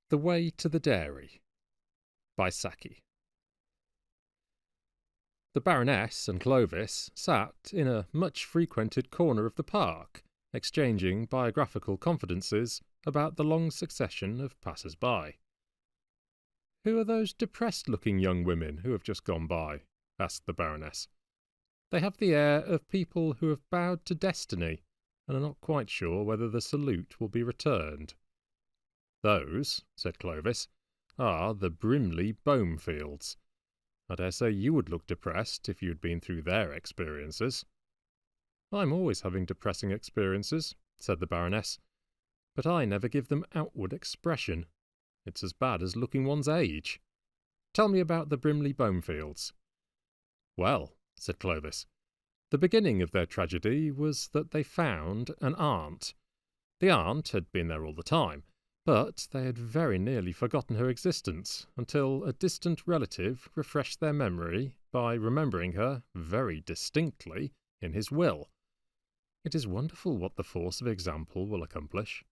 The Way to the Dairy by Saki. The Baroness and Clovis sat in a much-frequented corner of the park, exchanging biographical confidences about the long succession of passers-by. "Who are those depressed-looking young women who have just gone by?" asked the Baroness. "They have the air of people who have bowed to destiny, and are not quite sure whether the salute will be returned." "Those," said Clovis, "are the Brimley Bomefields. I dare say you would look depressed if you had been through their experiences." "I'm always having depressing experiences," said the Baroness, "but I never give them outward expression. It's as bad as looking one's age. Tell me about the Brimley Bomefields." "Well," said Clovis, "the beginning of their tragedy was that they found an aunt. The aunt had been there all the time, but they had very nearly forgotten her existence until a distant relative refreshed their memory by remembering her very distinctly in his will. It is wonderful what the force of example will accomplish.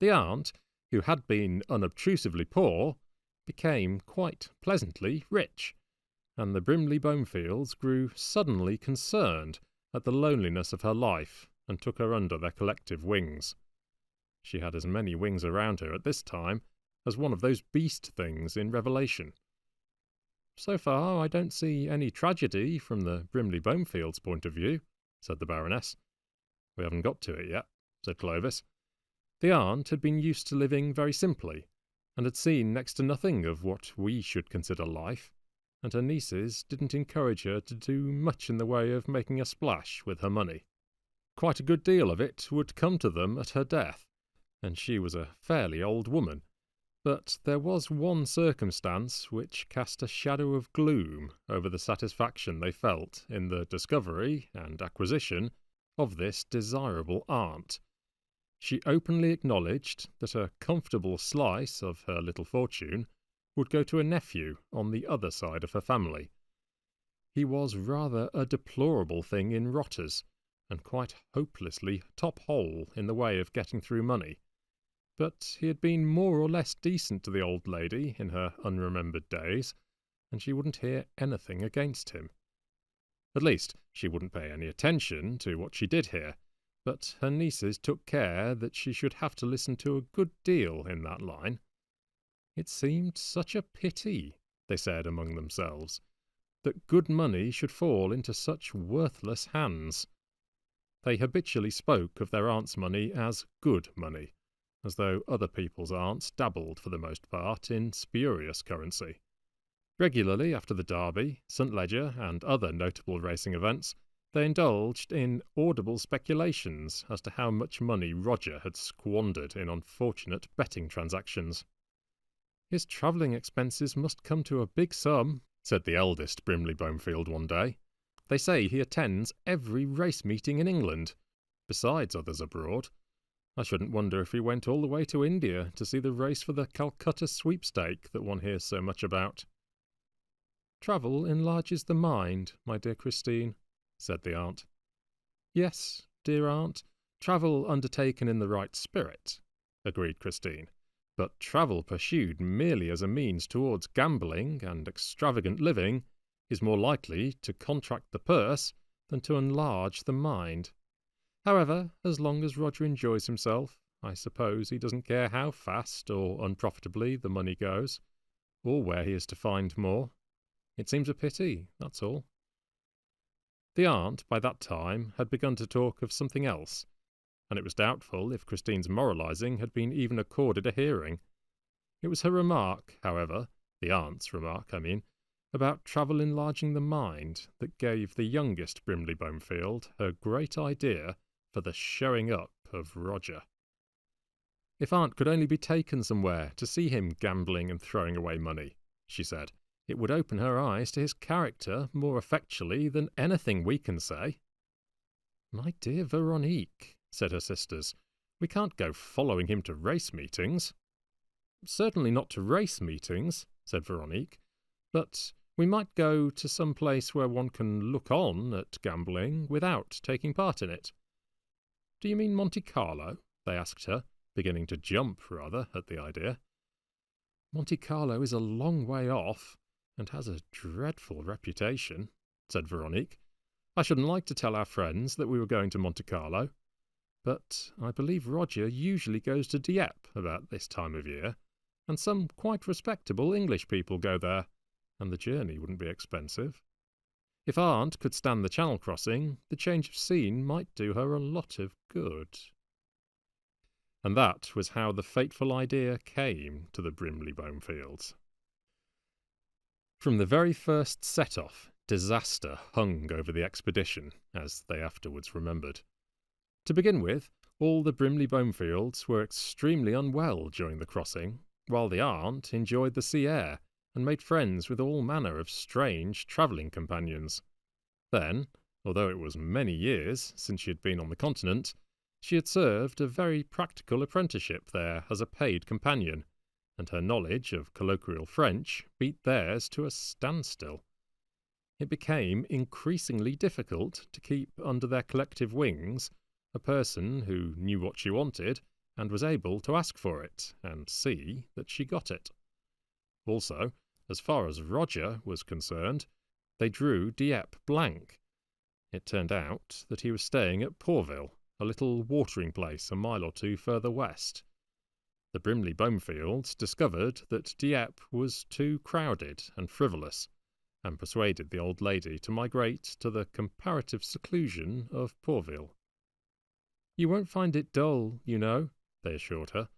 The aunt, who had been unobtrusively poor, became quite pleasantly rich, and the Brimley Bomefields grew suddenly concerned at the loneliness of her life and took her under their collective wings. She had as many wings around her at this time as one of those beast things in Revelation. "So far I don't see any tragedy from the Brimley Bomefields' point of view," said the Baroness. "We haven't got to it yet," said Clovis. "The aunt had been used to living very simply, and had seen next to nothing of what we should consider life, and her nieces didn't encourage her to do much in the way of making a splash with her money. Quite a good deal of it would come to them at her death, and she was a fairly old woman, but there was one circumstance which cast a shadow of gloom over the satisfaction they felt in the discovery and acquisition of this desirable aunt. She openly acknowledged that a comfortable slice of her little fortune would go to a nephew on the other side of her family. He was rather a deplorable thing in rotters, and quite hopelessly top-hole in the way of getting through money. But he had been more or less decent to the old lady in her unremembered days, and she wouldn't hear anything against him. At least, she wouldn't pay any attention to what she did hear, but her nieces took care that she should have to listen to a good deal in that line. It seemed such a pity, they said among themselves, that good money should fall into such worthless hands. They habitually spoke of their aunt's money as good money, as though other people's aunts dabbled for the most part in spurious currency. Regularly after the Derby, St. Leger, and other notable racing events, they indulged in audible speculations as to how much money Roger had squandered in unfortunate betting transactions. "His travelling expenses must come to a big sum," said the eldest Brimley Bomefield one day. "They say he attends every race meeting in England, besides others abroad. I shouldn't wonder if he went all the way to India to see the race for the Calcutta sweepstake that one hears so much about." "Travel enlarges the mind, my dear Christine," said the aunt. "Yes, dear aunt, travel undertaken in the right spirit," agreed Christine. "But travel pursued merely as a means towards gambling and extravagant living is more likely to contract the purse than to enlarge the mind. However, as long as Roger enjoys himself, I suppose he doesn't care how fast or unprofitably the money goes, or where he is to find more. It seems a pity, that's all." The aunt, by that time, had begun to talk of something else, and it was doubtful if Christine's moralising had been even accorded a hearing. It was her remark, however, the aunt's remark, I mean, about travel enlarging the mind that gave the youngest Brimley Bomefield her great idea for the showing up of Roger. "If aunt could only be taken somewhere to see him gambling and throwing away money," she said, "it would open her eyes to his character more effectually than anything we can say." "My dear Veronique," said her sisters, "we can't go following him to race meetings." "Certainly not to race meetings," said Veronique, "but we might go to some place where one can look on at gambling without taking part in it." "Do you mean Monte Carlo?" they asked her, beginning to jump rather at the idea. Monte Carlo is a long way off, and has a dreadful reputation, said Veronique. I shouldn't like to tell our friends that we were going to Monte Carlo, but I believe Roger usually goes to Dieppe about this time of year, and some quite respectable English people go there, and the journey wouldn't be expensive. If Aunt could stand the Channel crossing, the change of scene might do her a lot of good. And that was how the fateful idea came to the Brimley Bonefields. From the very first set-off, disaster hung over the expedition, as they afterwards remembered. To begin with, all the Brimley Bonefields were extremely unwell during the crossing, while the aunt enjoyed the sea air and made friends with all manner of strange travelling companions. Then, although it was many years since she had been on the continent, she had served a very practical apprenticeship there as a paid companion, and her knowledge of colloquial French beat theirs to a standstill. It became increasingly difficult to keep under their collective wings a person who knew what she wanted and was able to ask for it and see that she got it. Also, as far as Roger was concerned, they drew Dieppe blank. It turned out that he was staying at Pourville, a little watering place a mile or two further west. The Brimley Bonefields discovered that Dieppe was too crowded and frivolous, and persuaded the old lady to migrate to the comparative seclusion of Pourville. "You won't find it dull, you know," they assured her.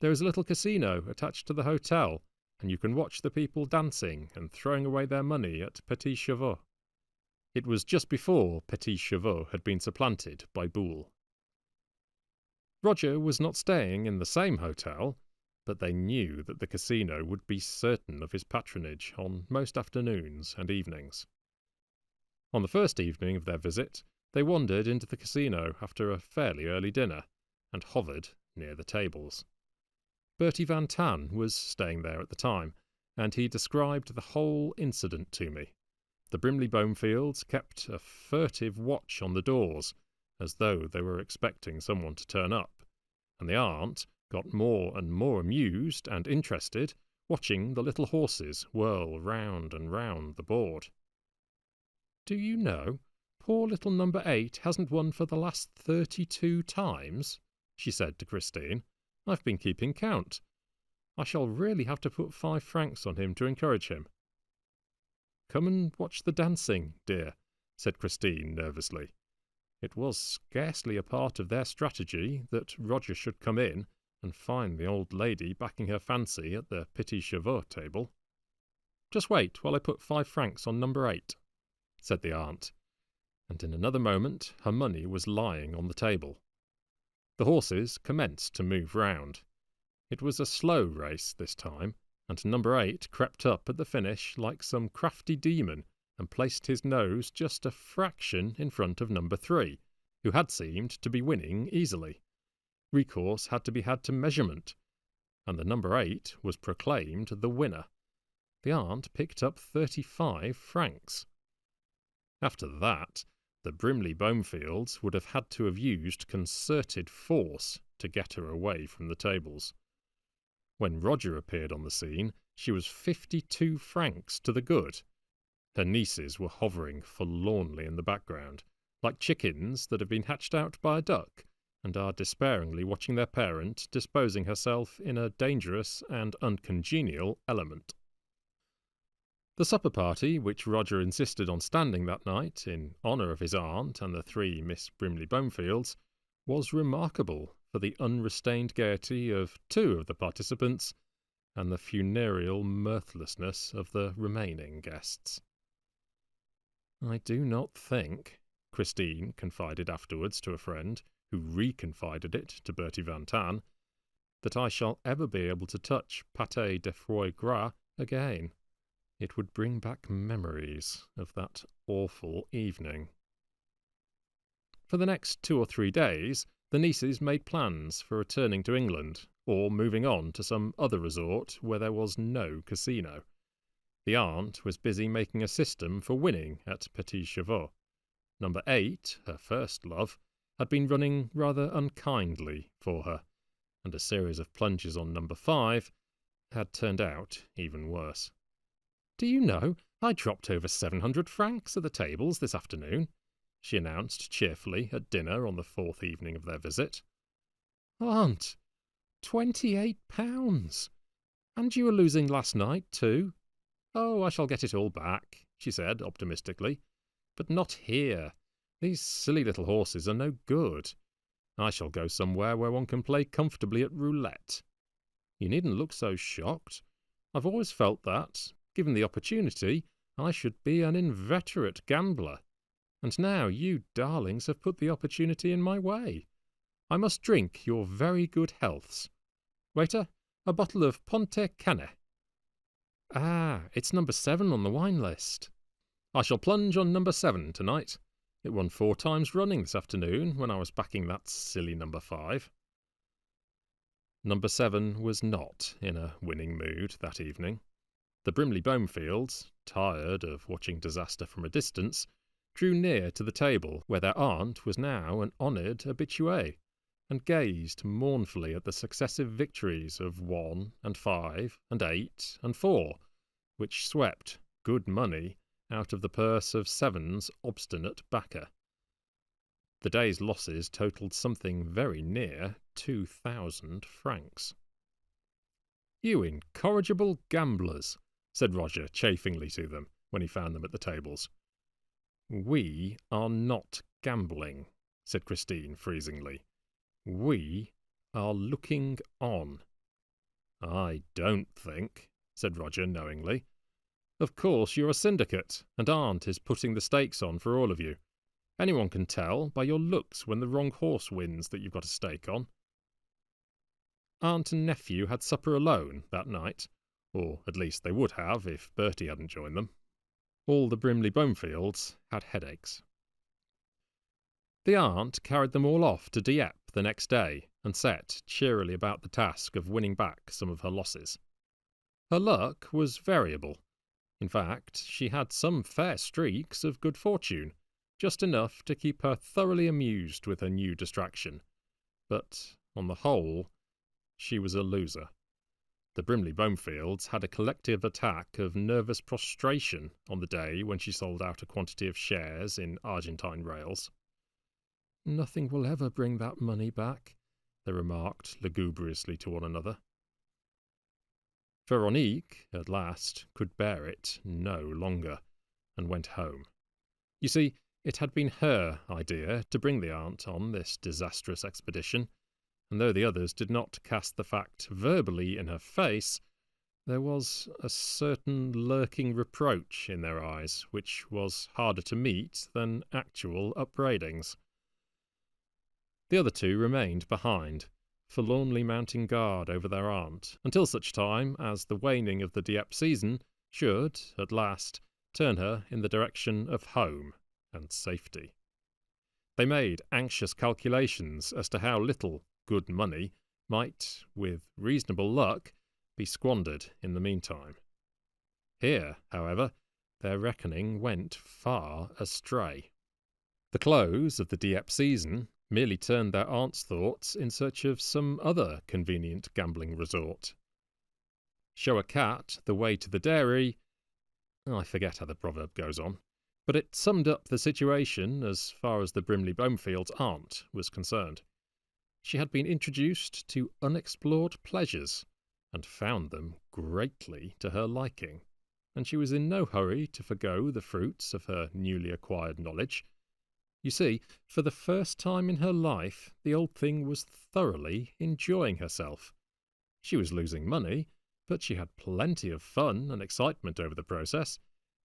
"There is a little casino attached to the hotel, and you can watch the people dancing and throwing away their money at Petit Chevaux." It was just before Petit Chevaux had been supplanted by Boule. Roger was not staying in the same hotel, but they knew that the casino would be certain of his patronage on most afternoons and evenings. On the first evening of their visit, they wandered into the casino after a fairly early dinner, and hovered near the tables. Bertie Van Tan was staying there at the time, and he described the whole incident to me. The Brimley Bonefields kept a furtive watch on the doors, as though they were expecting someone to turn up, and the aunt got more and more amused and interested watching the little horses whirl round and round the board. "Do you know, poor little number 8 hasn't won for the last 32 times?" she said to Christine. "I've been keeping count. I shall really have to put 5 francs on him to encourage him." "Come and watch the dancing, dear," said Christine nervously. It was scarcely a part of their strategy that Roger should come in and find the old lady backing her fancy at the Petit Chevaux table. "Just wait while I put 5 francs on number 8, said the aunt, and in another moment her money was lying on the table. The horses commenced to move round. It was a slow race this time, and number 8 crept up at the finish like some crafty demon and placed his nose just a fraction in front of number 3, who had seemed to be winning easily. Recourse had to be had to measurement, and the number 8 was proclaimed the winner. The aunt picked up 35 francs. After that, the Brimley Bonefields would have had to have used concerted force to get her away from the tables. When Roger appeared on the scene, she was 52 francs to the good. Her nieces were hovering forlornly in the background, like chickens that have been hatched out by a duck, and are despairingly watching their parent disposing herself in a dangerous and uncongenial element. The supper party, which Roger insisted on standing that night in honour of his aunt and the 3 Miss Brimley Bonefields, was remarkable for the unrestrained gaiety of 2 of the participants and the funereal mirthlessness of the remaining guests. "I do not think," Christine confided afterwards to a friend, who reconfided it to Bertie Van Tan, "that I shall ever be able to touch pâté de foie gras again. It would bring back memories of that awful evening." For the next 2 or 3 days, the nieces made plans for returning to England, or moving on to some other resort where there was no casino. The aunt was busy making a system for winning at Petit Chevaux. Number 8, her first love, had been running rather unkindly for her, and a series of plunges on number 5 had turned out even worse. "Do you know, I dropped over 700 francs at the tables this afternoon," she announced cheerfully at dinner on the fourth evening of their visit. "Aunt, £28! And you were losing last night, too?" "Oh, I shall get it all back," she said optimistically. "But not here. These silly little horses are no good. I shall go somewhere where one can play comfortably at roulette." "You needn't look so shocked. I've always felt that, given the opportunity, I should be an inveterate gambler. And now you darlings have put the opportunity in my way. I must drink your very good healths. Waiter, a bottle of Ponte Cane." "Ah, it's number 7 on the wine list." "I shall plunge on number 7 tonight. It won 4 times running this afternoon when I was backing that silly number 5. Number 7 was not in a winning mood that evening. The Brimley Bomefields, tired of watching disaster from a distance, drew near to the table where their aunt was now an honoured habituée, and gazed mournfully at the successive victories of 1 and 5 and 8 and 4, which swept good money out of the purse of 7's obstinate backer. The day's losses totalled something very near 2,000 francs. "You incorrigible gamblers," said Roger chaffingly to them when he found them at the tables. "We are not gambling," said Christine freezingly. "We are looking on." "I don't think," said Roger knowingly. "Of course you're a syndicate, and Aunt is putting the stakes on for all of you. Anyone can tell by your looks when the wrong horse wins that you've got a stake on." Aunt and nephew had supper alone that night, or at least they would have if Bertie hadn't joined them. All the Brimley Bomefields had headaches. The aunt carried them all off to Dieppe the next day and set cheerily about the task of winning back some of her losses. Her luck was variable. In fact, she had some fair streaks of good fortune, just enough to keep her thoroughly amused with her new distraction. But, on the whole, she was a loser. The Brimley Bomefields had a collective attack of nervous prostration on the day when she sold out a quantity of shares in Argentine Rails. "Nothing will ever bring that money back," they remarked lugubriously to one another. Veronique, at last, could bear it no longer, and went home. You see, it had been her idea to bring the aunt on this disastrous expedition, and though the others did not cast the fact verbally in her face, there was a certain lurking reproach in their eyes which was harder to meet than actual upbraidings. The other two remained behind, forlornly mounting guard over their aunt, until such time as the waning of the Dieppe season should, at last, turn her in the direction of home and safety. They made anxious calculations as to how little good money might, with reasonable luck, be squandered in the meantime. Here, however, their reckoning went far astray. The close of the Dieppe season merely turned their aunt's thoughts in search of some other convenient gambling resort. Show a cat the way to the dairy— I forget how the proverb goes on, but it summed up the situation as far as the Brimley Bomefields' aunt was concerned. She had been introduced to unexplored pleasures, and found them greatly to her liking, and she was in no hurry to forgo the fruits of her newly acquired knowledge. You see, for the first time in her life, the old thing was thoroughly enjoying herself. She was losing money, but she had plenty of fun and excitement over the process,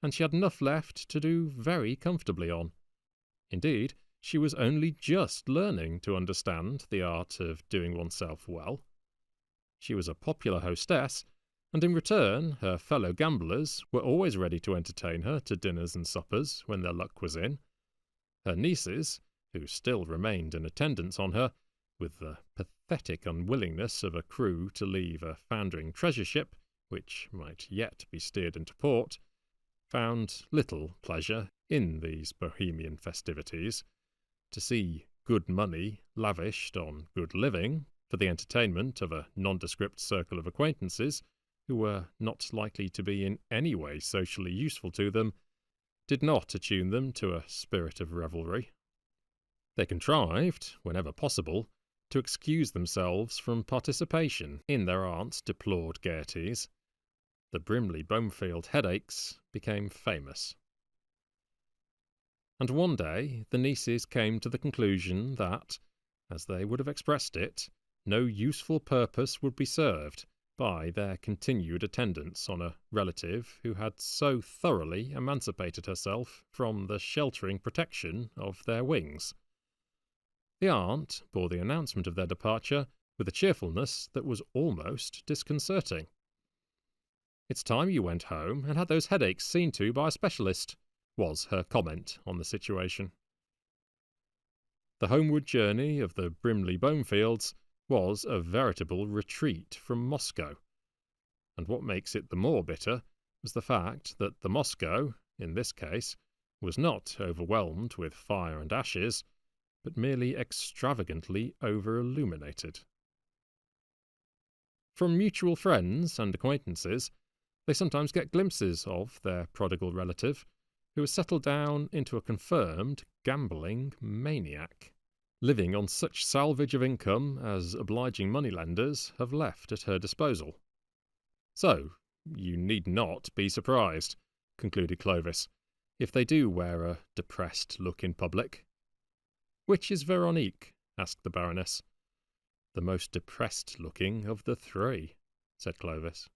and she had enough left to do very comfortably on. Indeed, she was only just learning to understand the art of doing oneself well. She was a popular hostess, and in return her fellow gamblers were always ready to entertain her to dinners and suppers when their luck was in. Her nieces, who still remained in attendance on her, with the pathetic unwillingness of a crew to leave a foundering treasure ship, which might yet be steered into port, found little pleasure in these bohemian festivities. To see good money lavished on good living for the entertainment of a nondescript circle of acquaintances who were not likely to be in any way socially useful to them, did not attune them to a spirit of revelry. They contrived, whenever possible, to excuse themselves from participation in their aunt's deplored gaieties. The Brimley Bomefield headaches became famous. And one day the nieces came to the conclusion that, as they would have expressed it, no useful purpose would be served by their continued attendance on a relative who had so thoroughly emancipated herself from the sheltering protection of their wings. The aunt bore the announcement of their departure with a cheerfulness that was almost disconcerting. "It's time you went home and had those headaches seen to by a specialist," was her comment on the situation. The homeward journey of the Brimley Bomefields was a veritable retreat from Moscow, and what makes it the more bitter was the fact that the Moscow, in this case, was not overwhelmed with fire and ashes, but merely extravagantly over-illuminated. From mutual friends and acquaintances, they sometimes get glimpses of their prodigal relative, who has settled down into a confirmed gambling maniac, living on such salvage of income as obliging moneylenders have left at her disposal. "So, you need not be surprised," concluded Clovis, "if they do wear a depressed look in public." "Which is Veronique?" asked the Baroness. "The most depressed-looking of the three," said Clovis.